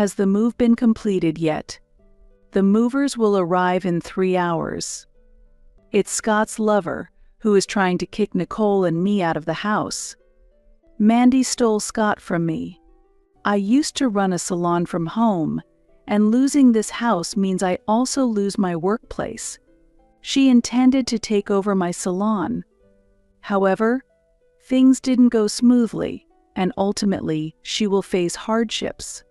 Has the move been completed yet? The movers will arrive in 3 hours. It's Scott's lover, who is trying to kick Nicole and me out of the house. Mandy stole Scott from me. I used to run a salon from home, and losing this house means I also lose my workplace. She intended to take over my salon. However, things didn't go smoothly, and ultimately she will face hardships.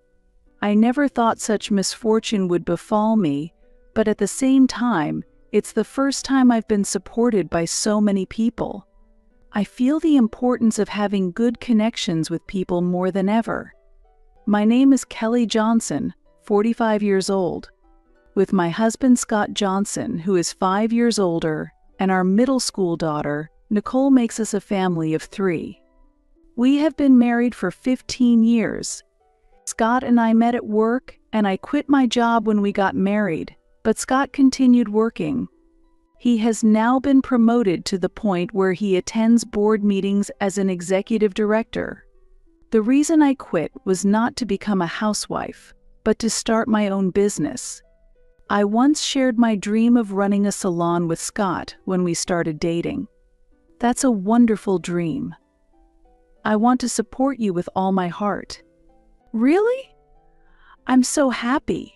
I never thought such misfortune would befall me, but at the same time, it's the first time I've been supported by so many people. I feel the importance of having good connections with people more than ever. My name is Kelly Johnson, 45 years old. With my husband Scott Johnson, who is 5 years older, and our middle school daughter, Nicole, makes us a family of 3. We have been married for 15 years. Scott and I met at work, and I quit my job when we got married, but Scott continued working. He has now been promoted to the point where he attends board meetings as an executive director. The reason I quit was not to become a housewife, but to start my own business. I once shared my dream of running a salon with Scott when we started dating. That's a wonderful dream. I want to support you with all my heart. Really? I'm so happy.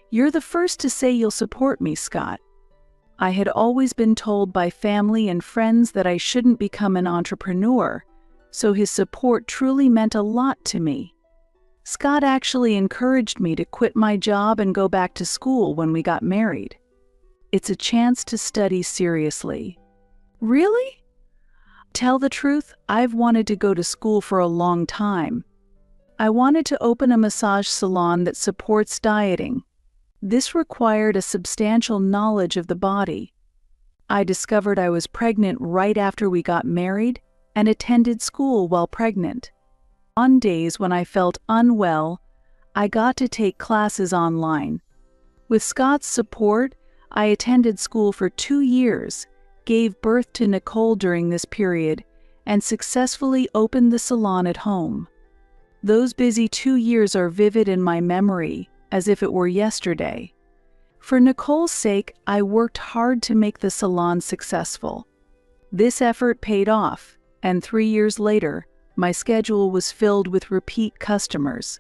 You're the first to say you'll support me, Scott. I had always been told by family and friends that I shouldn't become an entrepreneur, so his support truly meant a lot to me. Scott actually encouraged me to quit my job and go back to school when we got married. It's a chance to study seriously. Really? Tell the truth, I've wanted to go to school for a long time. I wanted to open a massage salon that supports dieting. This required a substantial knowledge of the body. I discovered I was pregnant right after we got married and attended school while pregnant. On days when I felt unwell, I got to take classes online. With Scott's support, I attended school for 2 years, gave birth to Nicole during this period, and successfully opened the salon at home. Those busy 2 years are vivid in my memory, as if it were yesterday. For Nicole's sake, I worked hard to make the salon successful. This effort paid off, and 3 years later, my schedule was filled with repeat customers.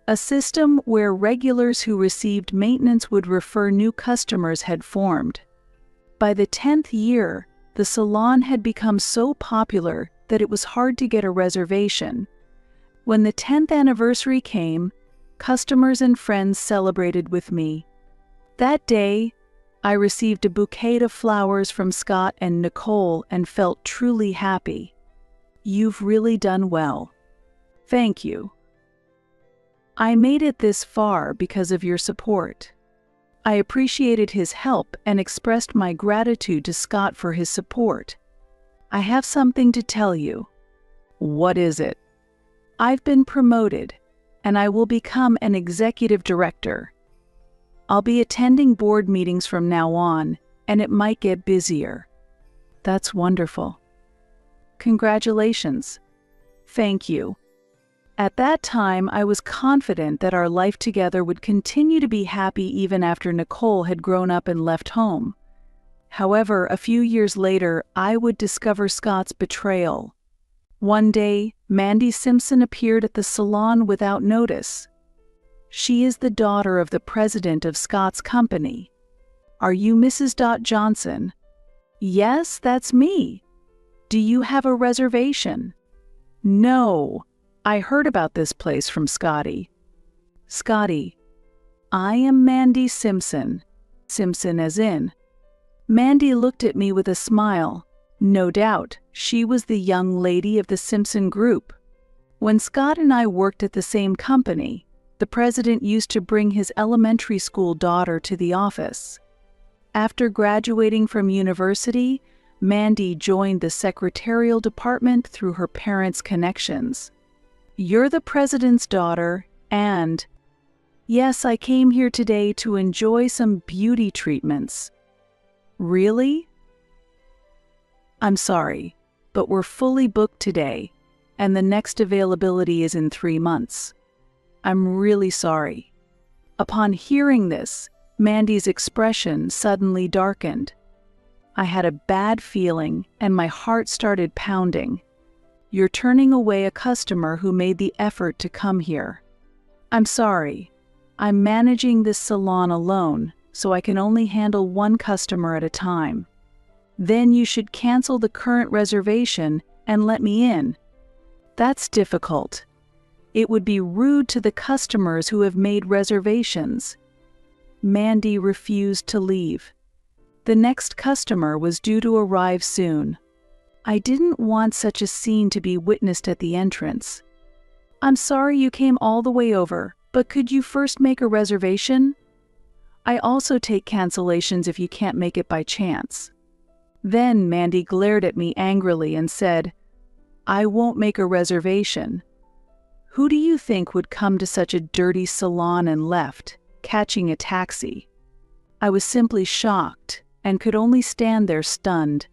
A system where regulars who received maintenance would refer new customers had formed. By the 10th year, the salon had become so popular that it was hard to get a reservation. When the 10th anniversary came, customers and friends celebrated with me. That day, I received a bouquet of flowers from Scott and Nicole and felt truly happy. You've really done well. Thank you. I made it this far because of your support. I appreciated his help and expressed my gratitude to Scott for his support. I have something to tell you. What is it? I've been promoted, and I will become an executive director. I'll be attending board meetings from now on, and it might get busier. That's wonderful. Congratulations. Thank you. At that time, I was confident that our life together would continue to be happy even after Nicole had grown up and left home. However, a few years later, I would discover Scott's betrayal. One day, Mandy Simpson appeared at the salon without notice. She is the daughter of the president of Scott's company. Are you Mrs. Johnson? Yes, that's me. Do you have a reservation? No. I heard about this place from Scotty. Scotty, I am Mandy Simpson. Simpson as in. Mandy looked at me with a smile. No doubt, she was the young lady of the Simpson group. When Scott and I worked at the same company, the president used to bring his elementary school daughter to the office. After graduating from university, Mandy joined the secretarial department through her parents' connections. You're the president's daughter, and yes, I came here today to enjoy some beauty treatments. Really? I'm sorry, but we're fully booked today, and the next availability is in 3 months. I'm really sorry." Upon hearing this, Mandy's expression suddenly darkened. I had a bad feeling and my heart started pounding. "You're turning away a customer who made the effort to come here." "I'm sorry. I'm managing this salon alone, so I can only handle one customer at a time." "Then you should cancel the current reservation and let me in." "That's difficult. It would be rude to the customers who have made reservations." Mandy refused to leave. The next customer was due to arrive soon. I didn't want such a scene to be witnessed at the entrance. "I'm sorry you came all the way over, but could you first make a reservation? I also take cancellations if you can't make it by chance." Then Mandy glared at me angrily and said, "I won't make a reservation. Who do you think would come to such a dirty salon?" and left, catching a taxi. I was simply shocked and could only stand there stunned.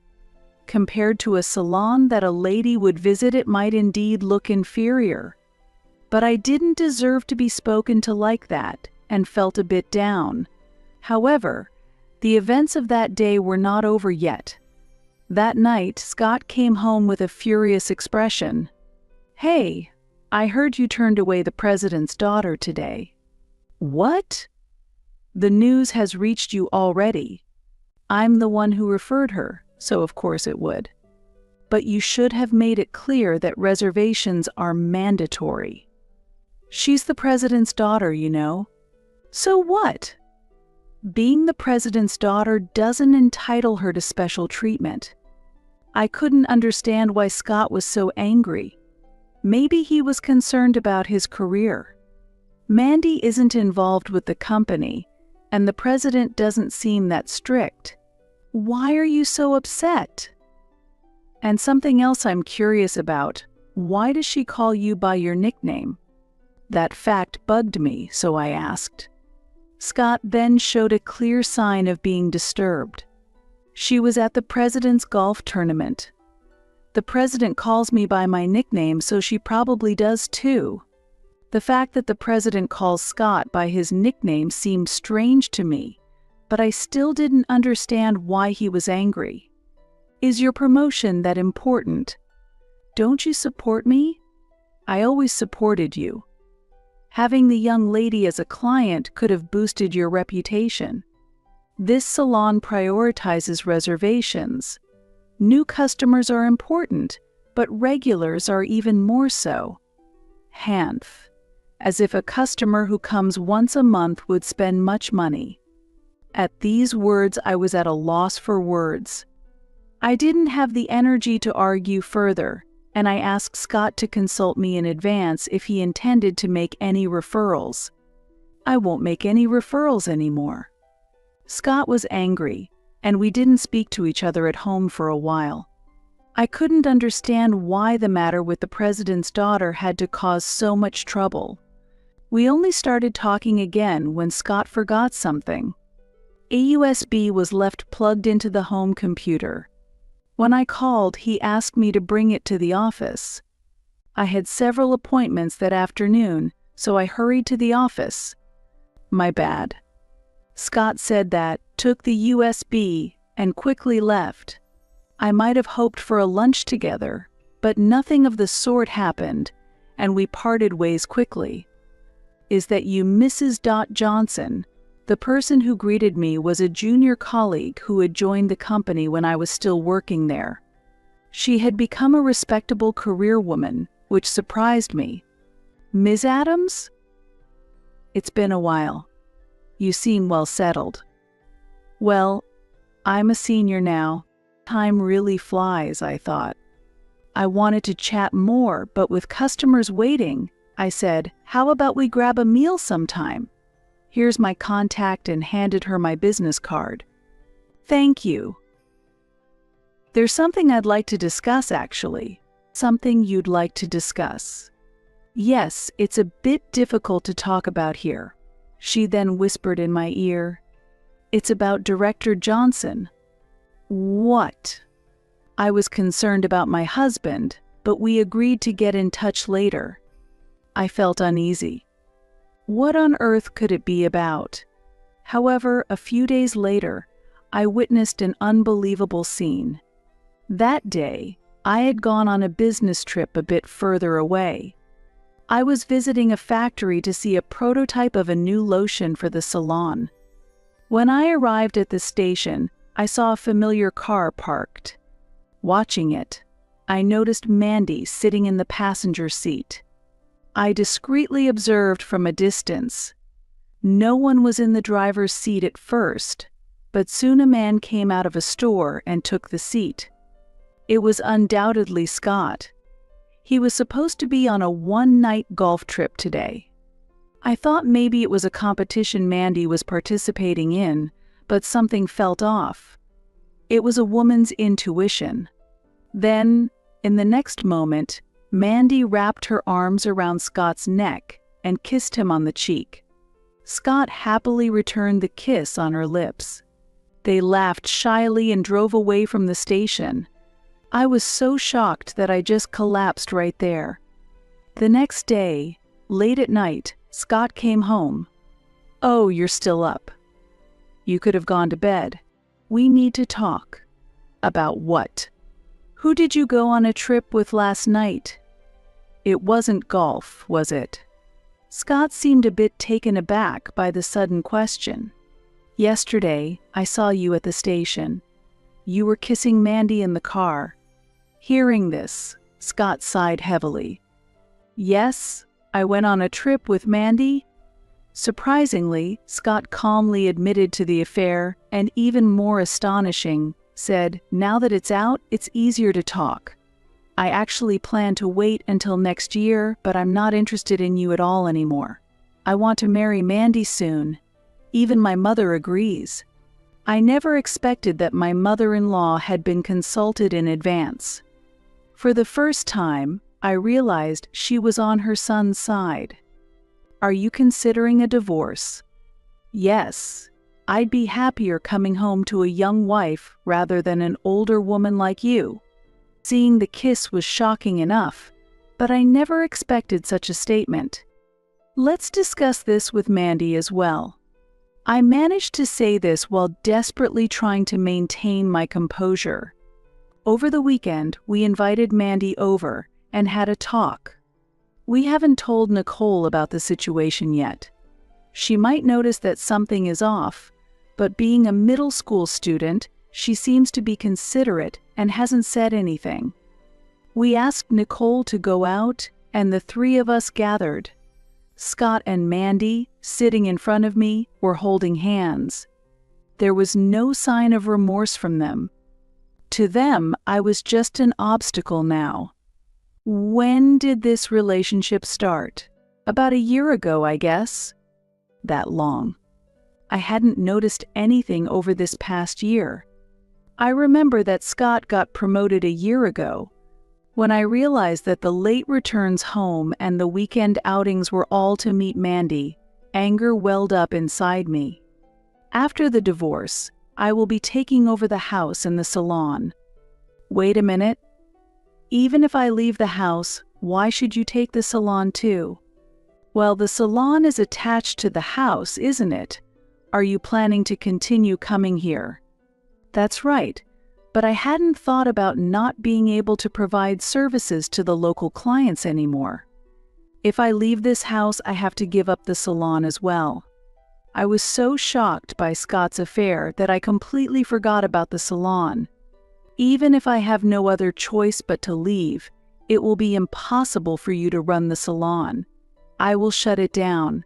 Compared to a salon that a lady would visit, it might indeed look inferior. But I didn't deserve to be spoken to like that, and felt a bit down. However, the events of that day were not over yet. That night, Scott came home with a furious expression. "Hey, I heard you turned away the president's daughter today." "What?" "The news has reached you already. I'm the one who referred her, so of course it would. But you should have made it clear that reservations are mandatory." "She's the president's daughter, you know." "So what? Being the president's daughter doesn't entitle her to special treatment." I couldn't understand why Scott was so angry. Maybe he was concerned about his career. Mandy isn't involved with the company, and the president doesn't seem that strict. Why are you so upset? And something else I'm curious about. Why does she call you by your nickname? That fact bugged me, so I asked. Scott then showed a clear sign of being disturbed. "She was at the president's golf tournament. The president calls me by my nickname, so she probably does too." The fact that the president calls Scott by his nickname seemed strange to me, but I still didn't understand why he was angry. "Is your promotion that important? Don't you support me? I always supported you. Having the young lady as a client could have boosted your reputation. This salon prioritizes reservations. New customers are important, but regulars are even more so." Hanf. As if a customer who comes once a month would spend much money. At these words, I was at a loss for words. I didn't have the energy to argue further, and I asked Scott to consult me in advance if he intended to make any referrals. "I won't make any referrals anymore." Scott was angry, and we didn't speak to each other at home for a while. I couldn't understand why the matter with the president's daughter had to cause so much trouble. We only started talking again when Scott forgot something. A USB was left plugged into the home computer. When I called, he asked me to bring it to the office. I had several appointments that afternoon, so I hurried to the office. My bad. Scott said that, took the USB, and quickly left. I might have hoped for a lunch together, but nothing of the sort happened, and we parted ways quickly. "Is that you, Mrs. Johnson?" The person who greeted me was a junior colleague who had joined the company when I was still working there. She had become a respectable career woman, which surprised me. "Ms. Adams?" "It's been a while. You seem well settled." "Well, I'm a senior now. Time really flies," I thought. I wanted to chat more, but with customers waiting, I said, "How about we grab a meal sometime? Here's my contact," and handed her my business card. "Thank you. There's something I'd like to discuss, actually." "Something you'd like to discuss?" "Yes, it's a bit difficult to talk about here." She then whispered in my ear, "It's about Director Johnson." "What?" I was concerned about my husband, but we agreed to get in touch later. I felt uneasy. What on earth could it be about? However, a few days later, I witnessed an unbelievable scene. That day, I had gone on a business trip a bit further away. I was visiting a factory to see a prototype of a new lotion for the salon. When I arrived at the station, I saw a familiar car parked. Watching it, I noticed Mandy sitting in the passenger seat. I discreetly observed from a distance. No one was in the driver's seat at first, but soon a man came out of a store and took the seat. It was undoubtedly Scott. He was supposed to be on a one-night golf trip today. I thought maybe it was a competition Mandy was participating in, but something felt off. It was a woman's intuition. Then, in the next moment, Mandy wrapped her arms around Scott's neck and kissed him on the cheek. Scott happily returned the kiss on her lips. They laughed shyly and drove away from the station. I was so shocked that I just collapsed right there. The next day, late at night, Scott came home. "Oh, you're still up. You could have gone to bed. We need to talk." "About what?" "Who did you go on a trip with last night?" "It wasn't golf, was it?" Scott seemed a bit taken aback by the sudden question. "Yesterday, I saw you at the station. You were kissing Mandy in the car." Hearing this, Scott sighed heavily. "Yes, I went on a trip with Mandy." Surprisingly, Scott calmly admitted to the affair, and even more astonishing, said, "Now that it's out, it's easier to talk. I actually plan to wait until next year, but I'm not interested in you at all anymore. I want to marry Mandy soon. Even my mother agrees." I never expected that my mother-in-law had been consulted in advance. For the first time, I realized she was on her son's side. "Are you considering a divorce?" "Yes. I'd be happier coming home to a young wife rather than an older woman like you." Seeing the kiss was shocking enough, but I never expected such a statement. "Let's discuss this with Mandy as well." I managed to say this while desperately trying to maintain my composure. Over the weekend, we invited Mandy over and had a talk. We haven't told Nicole about the situation yet. She might notice that something is off, but being a middle school student, she seems to be considerate and hasn't said anything. We asked Nicole to go out, and the three of us gathered. Scott and Mandy, sitting in front of me, were holding hands. There was no sign of remorse from them. To them, I was just an obstacle now. When did this relationship start? About a year ago, I guess. That long. I hadn't noticed anything over this past year. I remember that Scott got promoted a year ago. When I realized that the late returns home and the weekend outings were all to meet Mandy, anger welled up inside me. After the divorce, I will be taking over the house and the salon. Wait a minute. Even if I leave the house, why should you take the salon too? Well, the salon is attached to the house, isn't it? Are you planning to continue coming here? That's right, but I hadn't thought about not being able to provide services to the local clients anymore. If I leave this house, I have to give up the salon as well. I was so shocked by Scott's affair that I completely forgot about the salon. Even if I have no other choice but to leave, it will be impossible for you to run the salon. I will shut it down.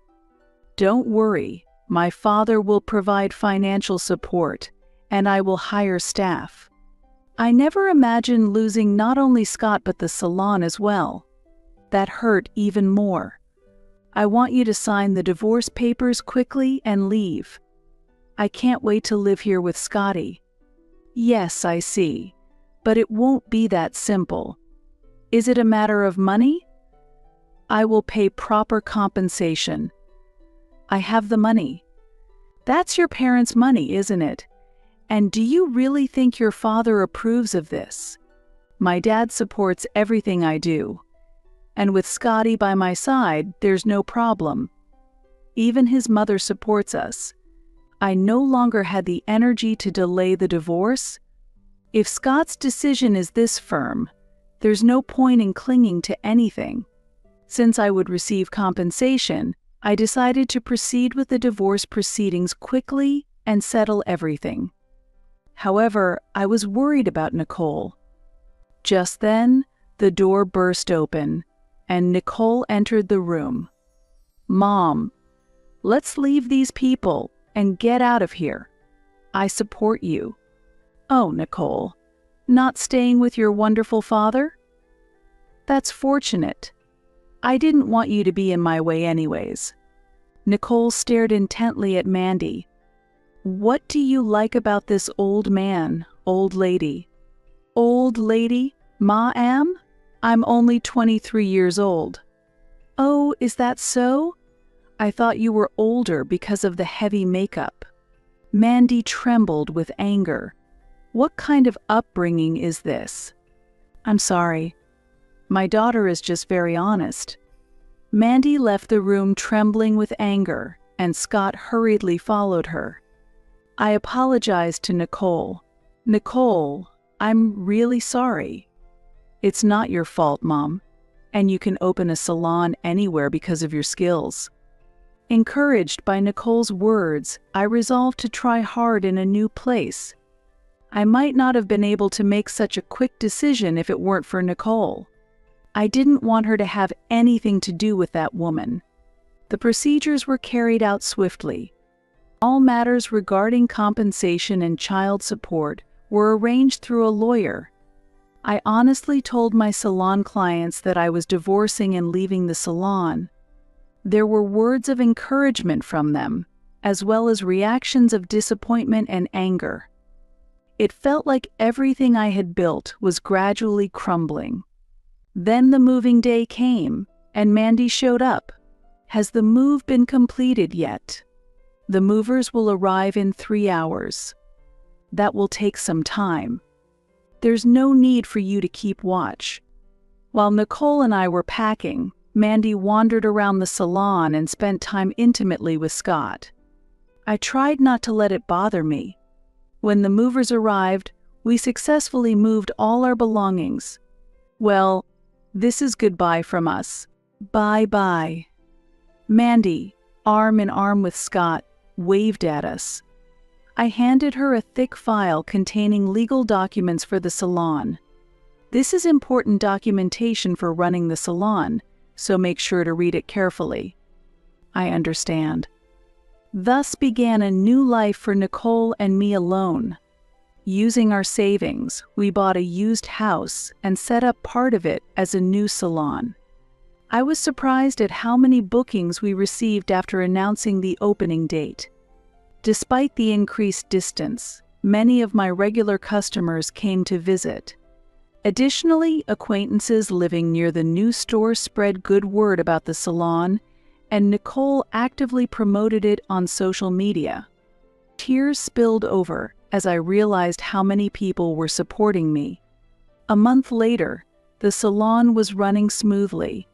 Don't worry, my father will provide financial support, and I will hire staff. I never imagined losing not only Scott but the salon as well. That hurt even more. I want you to sign the divorce papers quickly and leave. I can't wait to live here with Scotty. Yes, I see. But it won't be that simple. Is it a matter of money? I will pay proper compensation. I have the money. That's your parents' money, isn't it? And do you really think your father approves of this? My dad supports everything I do. And with Scotty by my side, there's no problem. Even his mother supports us. I no longer had the energy to delay the divorce. If Scott's decision is this firm, there's no point in clinging to anything. Since I would receive compensation, I decided to proceed with the divorce proceedings quickly and settle everything. However, I was worried about Nicole. Just then, the door burst open, and Nicole entered the room. "Mom, let's leave these people and get out of here. I support you." "Oh, Nicole, not staying with your wonderful father? That's fortunate. I didn't want you to be in my way anyways." Nicole stared intently at Mandy. "What do you like about this old man, old lady?" "Old lady? Ma am? I'm only 23 years old." "Oh, is that so? I thought you were older because of the heavy makeup." Mandy trembled with anger. "What kind of upbringing is this?" "I'm sorry. My daughter is just very honest." Mandy left the room trembling with anger, and Scott hurriedly followed her. I apologized to Nicole. "Nicole, I'm really sorry." "It's not your fault, Mom, and you can open a salon anywhere because of your skills." Encouraged by Nicole's words, I resolved to try hard in a new place. I might not have been able to make such a quick decision if it weren't for Nicole. I didn't want her to have anything to do with that woman. The procedures were carried out swiftly. All matters regarding compensation and child support were arranged through a lawyer. I honestly told my salon clients that I was divorcing and leaving the salon. There were words of encouragement from them, as well as reactions of disappointment and anger. It felt like everything I had built was gradually crumbling. Then the moving day came, and Mandy showed up. "Has the move been completed yet?" "The movers will arrive in 3 hours." "That will take some time. There's no need for you to keep watch." While Nicole and I were packing, Mandy wandered around the salon and spent time intimately with Scott. I tried not to let it bother me. When the movers arrived, we successfully moved all our belongings. "Well, this is goodbye from us. Bye-bye." Mandy, arm in arm with Scott, waved at us. I handed her a thick file containing legal documents for the salon. "This is important documentation for running the salon, so make sure to read it carefully." "I understand." Thus began a new life for Nicole and me alone. Using our savings, we bought a used house and set up part of it as a new salon. I was surprised at how many bookings we received after announcing the opening date. Despite the increased distance, many of my regular customers came to visit. Additionally, acquaintances living near the new store spread good word about the salon, and Nicole actively promoted it on social media. Tears spilled over as I realized how many people were supporting me. A month later, the salon was running smoothly.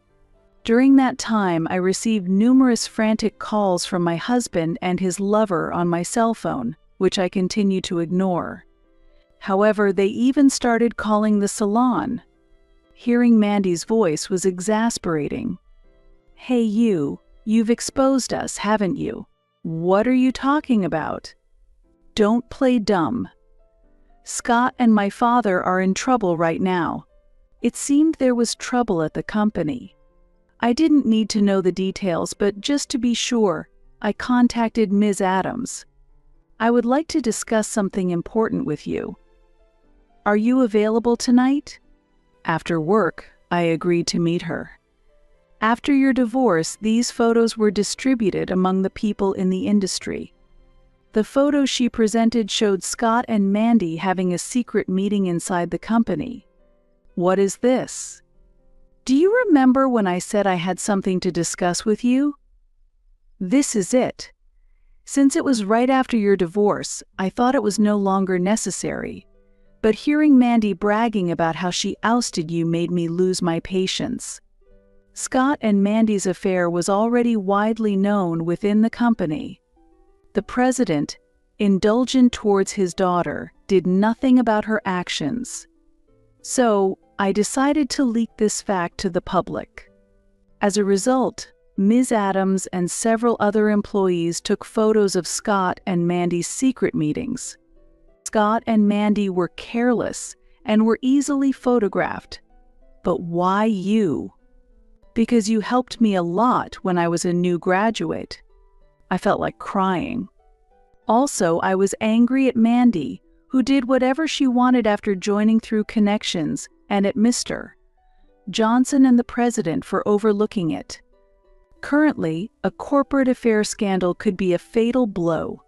During that time, I received numerous frantic calls from my husband and his lover on my cell phone, which I continued to ignore. However, they even started calling the salon. Hearing Mandy's voice was exasperating. "Hey you've exposed us, haven't you? What are you talking about? Don't play dumb. Scott and my father are in trouble right now." It seemed there was trouble at the company. I didn't need to know the details, but just to be sure, I contacted Ms. Adams. "I would like to discuss something important with you. Are you available tonight?" After work, I agreed to meet her. After your divorce, these photos were distributed among the people in the industry. The photos she presented showed Scott and Mandy having a secret meeting inside the company. What is this? Do you remember when I said I had something to discuss with you? This is it. Since it was right after your divorce, I thought it was no longer necessary. But hearing Mandy bragging about how she ousted you made me lose my patience. Scott and Mandy's affair was already widely known within the company. The president, indulgent towards his daughter, did nothing about her actions. So, I decided to leak this fact to the public. As a result, Ms. Adams and several other employees took photos of Scott and Mandy's secret meetings. Scott and Mandy were careless and were easily photographed. But why you? Because you helped me a lot when I was a new graduate. I felt like crying. Also, I was angry at Mandy, who did whatever she wanted after joining through connections, and at Mr. Johnson and the president for overlooking it. Currently, a corporate affair scandal could be a fatal blow.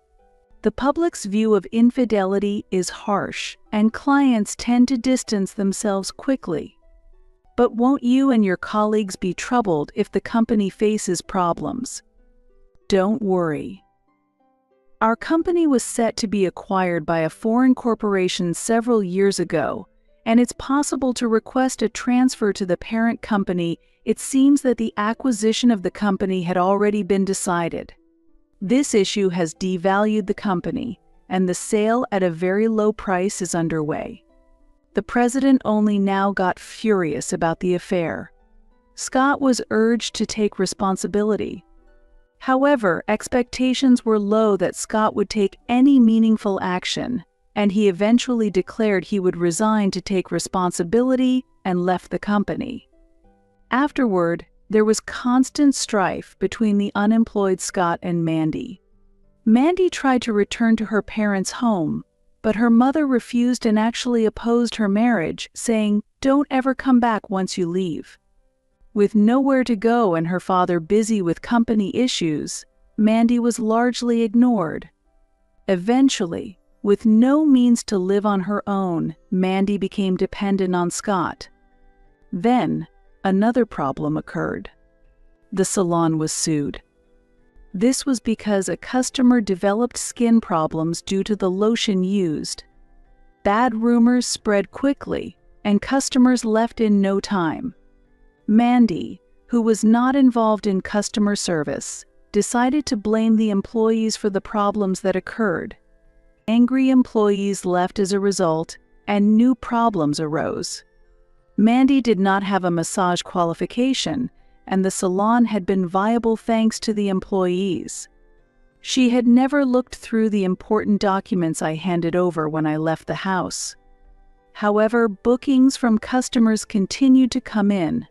The public's view of infidelity is harsh, and clients tend to distance themselves quickly. But won't you and your colleagues be troubled if the company faces problems? Don't worry. Our company was set to be acquired by a foreign corporation several years ago, and it's possible to request a transfer to the parent company. It seems that the acquisition of the company had already been decided. This issue has devalued the company, and the sale at a very low price is underway. The president only now got furious about the affair. Scott was urged to take responsibility. However, expectations were low that Scott would take any meaningful action, and he eventually declared he would resign to take responsibility and left the company. Afterward, there was constant strife between the unemployed Scott and Mandy. Mandy tried to return to her parents' home, but her mother refused and actually opposed her marriage, saying, "Don't ever come back once you leave." With nowhere to go and her father busy with company issues, Mandy was largely ignored. Eventually, with no means to live on her own, Mandy became dependent on Scott. Then, another problem occurred. The salon was sued. This was because a customer developed skin problems due to the lotion used. Bad rumors spread quickly, and customers left in no time. Mandy, who was not involved in customer service, decided to blame the employees for the problems that occurred. Angry employees left as a result, and new problems arose. Mandy did not have a massage qualification, and the salon had been viable thanks to the employees. She had never looked through the important documents I handed over when I left the house. However, bookings from customers continued to come in.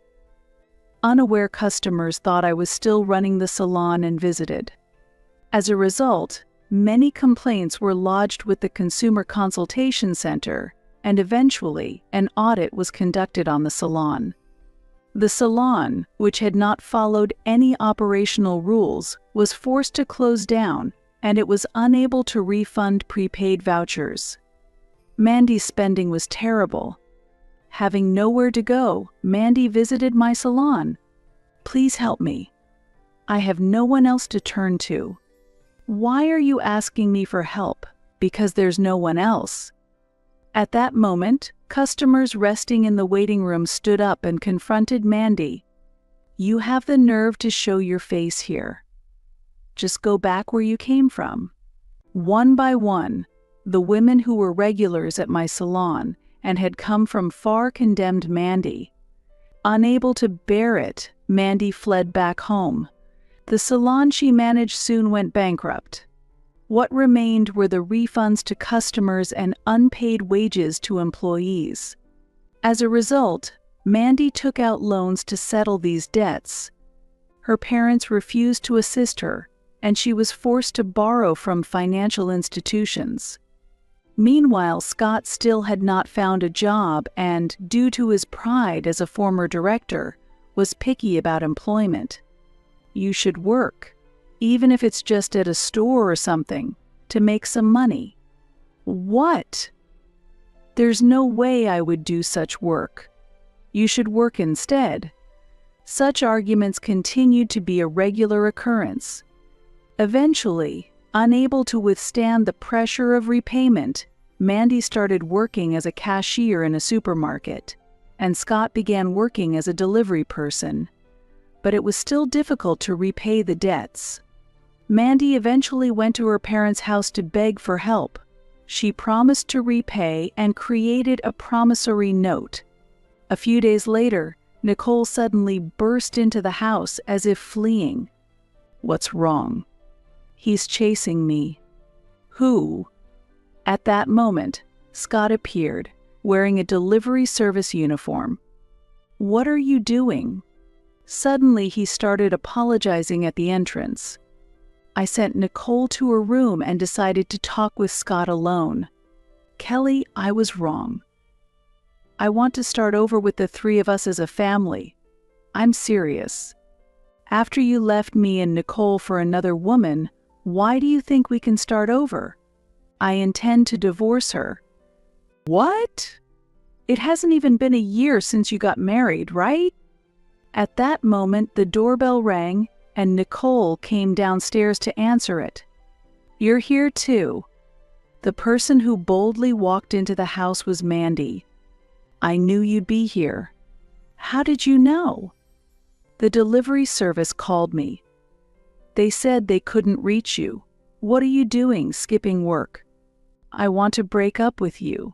Unaware customers thought I was still running the salon and visited. As a result, many complaints were lodged with the Consumer Consultation Center, and eventually, an audit was conducted on the salon. The salon, which had not followed any operational rules, was forced to close down, and it was unable to refund prepaid vouchers. Mandy's spending was terrible. Having nowhere to go, Mandy visited my salon. "Please help me. I have no one else to turn to." "Why are you asking me for help? Because there's no one else." At that moment, customers resting in the waiting room stood up and confronted Mandy. "You have the nerve to show your face here. Just go back where you came from." One by one, the women who were regulars at my salon and had come from far condemned Mandy. Unable to bear it, Mandy fled back home. The salon she managed soon went bankrupt. What remained were the refunds to customers and unpaid wages to employees. As a result, Mandy took out loans to settle these debts. Her parents refused to assist her, and she was forced to borrow from financial institutions. Meanwhile, Scott still had not found a job and, due to his pride as a former director, was picky about employment. "You should work, even if it's just at a store or something, to make some money." "What? There's no way I would do such work. You should work instead." Such arguments continued to be a regular occurrence. Eventually, unable to withstand the pressure of repayment, Mandy started working as a cashier in a supermarket, and Scott began working as a delivery person. but it was still difficult to repay the debts. Mandy eventually went to her parents' house to beg for help. She promised to repay and created a promissory note. A few days later, Nicole suddenly burst into the house as if fleeing. "What's wrong?" "He's chasing me." "Who?" At that moment, Scott appeared, wearing a delivery service uniform. "What are you doing?" Suddenly, he started apologizing at the entrance. "I sent Nicole to her room and decided to talk with Scott alone. Kelly, I was wrong. I want to start over with the three of us as a family. I'm serious. After you left me and Nicole for another woman, why do you think we can start over? I intend to divorce her." "What? It hasn't even been a year since you got married, right?" At that moment, the doorbell rang, and Nicole came downstairs to answer it. "You're here too." The person who boldly walked into the house was Mandy. "I knew you'd be here." "How did you know?" "The delivery service called me. They said they couldn't reach you. What are you doing, skipping work?" "I want to break up with you."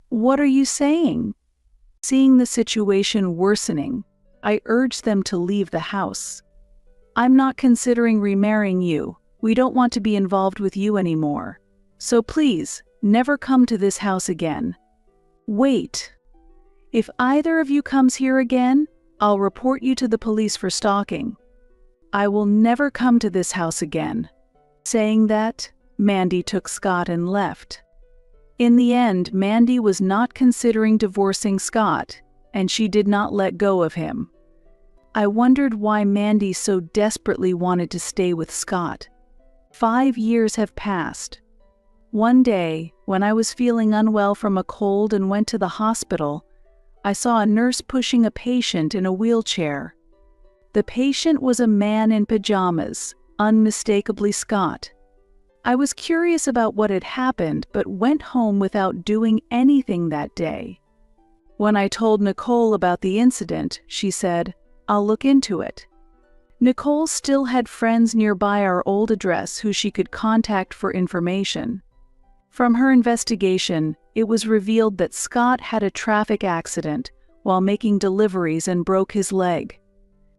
"What are you saying?" Seeing the situation worsening, I urged them to leave the house. "I'm not considering remarrying you. We don't want to be involved with you anymore. So please, never come to this house again." "Wait. If either of you comes here again, I'll report you to the police for stalking. I will never come to this house again." Saying that, Mandy took Scott and left. In the end, Mandy was not considering divorcing Scott, and she did not let go of him. I wondered why Mandy so desperately wanted to stay with Scott. 5 years have passed. One day, when I was feeling unwell from a cold and went to the hospital, I saw a nurse pushing a patient in a wheelchair. The patient was a man in pajamas, unmistakably Scott. I was curious about what had happened, but went home without doing anything that day. When I told Nicole about the incident, she said, "I'll look into it." Nicole still had friends nearby our old address who she could contact for information. From her investigation, it was revealed that Scott had a traffic accident while making deliveries and broke his leg.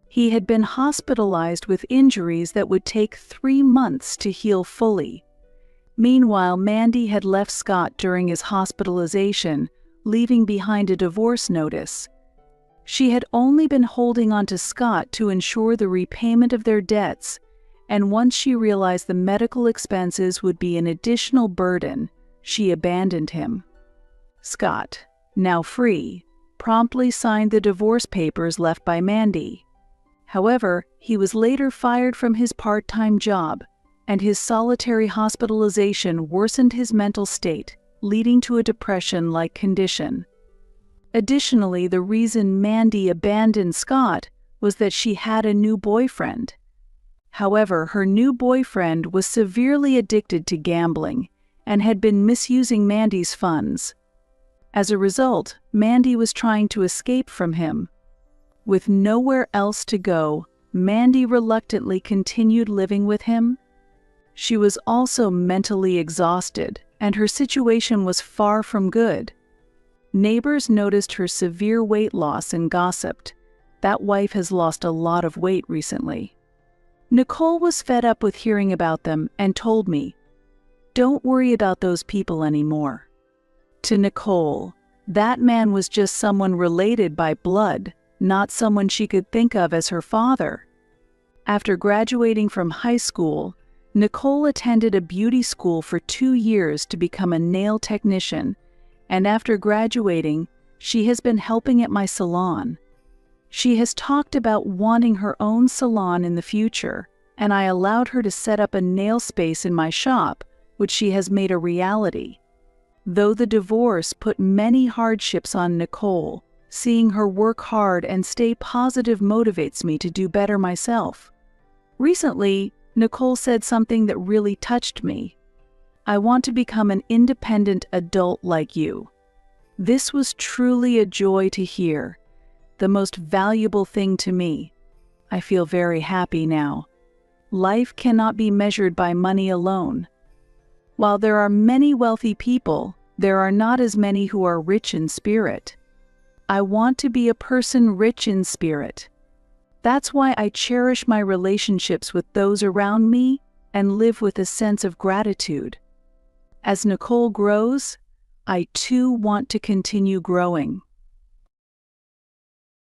He had been hospitalized with injuries that would take 3 months to heal fully. Meanwhile, Mandy had left Scott during his hospitalization, leaving behind a divorce notice. She had only been holding on to Scott to ensure the repayment of their debts, and once she realized the medical expenses would be an additional burden, she abandoned him. Scott, now free, promptly signed the divorce papers left by Mandy. However, he was later fired from his part-time job, and his solitary hospitalization worsened his mental state, leading to a depression-like condition. Additionally, the reason Mandy abandoned Scott was that she had a new boyfriend. However, her new boyfriend was severely addicted to gambling and had been misusing Mandy's funds. As a result, Mandy was trying to escape from him. With nowhere else to go, Mandy reluctantly continued living with him. She was also mentally exhausted, and her situation was far from good. Neighbors noticed her severe weight loss and gossiped. "That wife has lost a lot of weight recently." Nicole was fed up with hearing about them and told me, "Don't worry about those people anymore." To Nicole, that man was just someone related by blood, not someone she could think of as her father. After graduating from high school, Nicole attended a beauty school for 2 years to become a nail technician, and after graduating, she has been helping at my salon. She has talked about wanting her own salon in the future, and I allowed her to set up a nail space in my shop, which she has made a reality. Though the divorce put many hardships on Nicole, seeing her work hard and stay positive motivates me to do better myself. Recently, Nicole said something that really touched me. "I want to become an independent adult like you." This was truly a joy to hear, the most valuable thing to me. I feel very happy now. Life cannot be measured by money alone. While there are many wealthy people, there are not as many who are rich in spirit. I want to be a person rich in spirit. That's why I cherish my relationships with those around me and live with a sense of gratitude. As Nicole grows, I too want to continue growing.